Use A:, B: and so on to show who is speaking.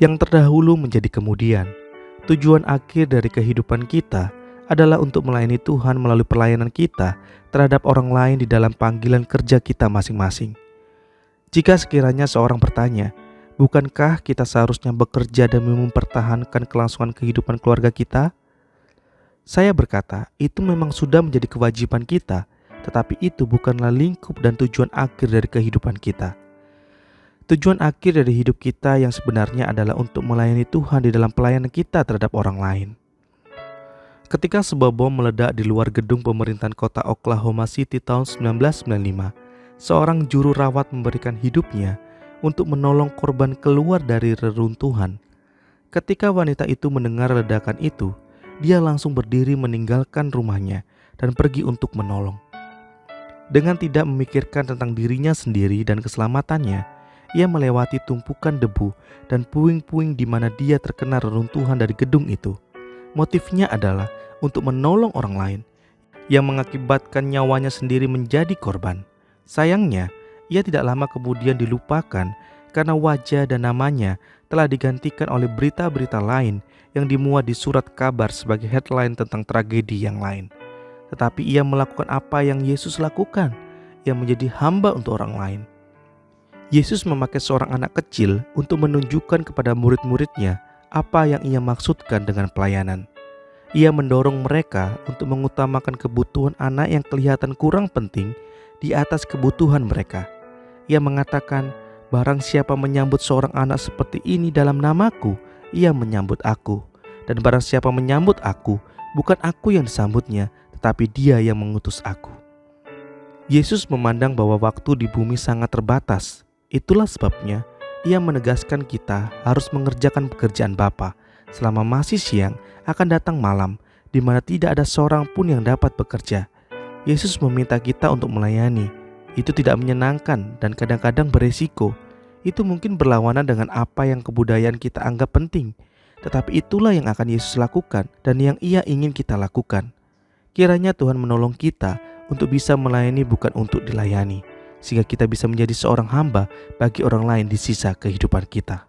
A: yang terdahulu menjadi kemudian. Tujuan akhir dari kehidupan kita adalah untuk melayani Tuhan melalui pelayanan kita terhadap orang lain di dalam panggilan kerja kita masing-masing. Jika sekiranya seorang bertanya, bukankah kita seharusnya bekerja demi mempertahankan kelangsungan kehidupan keluarga kita? Saya berkata, itu memang sudah menjadi kewajiban kita, tetapi itu bukanlah lingkup dan tujuan akhir dari kehidupan kita. Tujuan akhir dari hidup kita yang sebenarnya adalah untuk melayani Tuhan di dalam pelayanan kita terhadap orang lain. Ketika sebuah bom meledak di luar gedung pemerintahan kota Oklahoma City tahun 1995, seorang juru rawat memberikan hidupnya untuk menolong korban keluar dari reruntuhan. Ketika wanita itu mendengar ledakan itu, dia langsung berdiri meninggalkan rumahnya dan pergi untuk menolong. Dengan tidak memikirkan tentang dirinya sendiri dan keselamatannya, ia melewati tumpukan debu dan puing-puing di mana dia terkena reruntuhan dari gedung itu. Motifnya adalah untuk menolong orang lain, yang mengakibatkan nyawanya sendiri menjadi korban. Sayangnya, ia tidak lama kemudian dilupakan karena wajah dan namanya telah digantikan oleh berita-berita lain yang dimuat di surat kabar sebagai headline tentang tragedi yang lain. Tetapi ia melakukan apa yang Yesus lakukan, yang menjadi hamba untuk orang lain. Yesus memakai seorang anak kecil untuk menunjukkan kepada murid-muridnya apa yang ia maksudkan dengan pelayanan. Ia mendorong mereka untuk mengutamakan kebutuhan anak yang kelihatan kurang penting di atas kebutuhan mereka. Ia mengatakan, barang siapa menyambut seorang anak seperti ini dalam namaku, ia menyambut aku. Dan barang siapa menyambut aku, bukan aku yang disambutnya, tetapi dia yang mengutus aku. Yesus memandang bahwa waktu di bumi sangat terbatas. Itulah sebabnya ia menegaskan kita harus mengerjakan pekerjaan Bapa. Selama masih siang akan datang malam di mana tidak ada seorang pun yang dapat bekerja. Yesus meminta kita untuk melayani. Itu tidak menyenangkan dan kadang-kadang beresiko. Itu mungkin berlawanan dengan apa yang kebudayaan kita anggap penting. Tetapi itulah yang akan Yesus lakukan dan yang ia ingin kita lakukan. Kiranya Tuhan menolong kita untuk bisa melayani bukan untuk dilayani, sehingga kita bisa menjadi seorang hamba bagi orang lain di sisa kehidupan kita.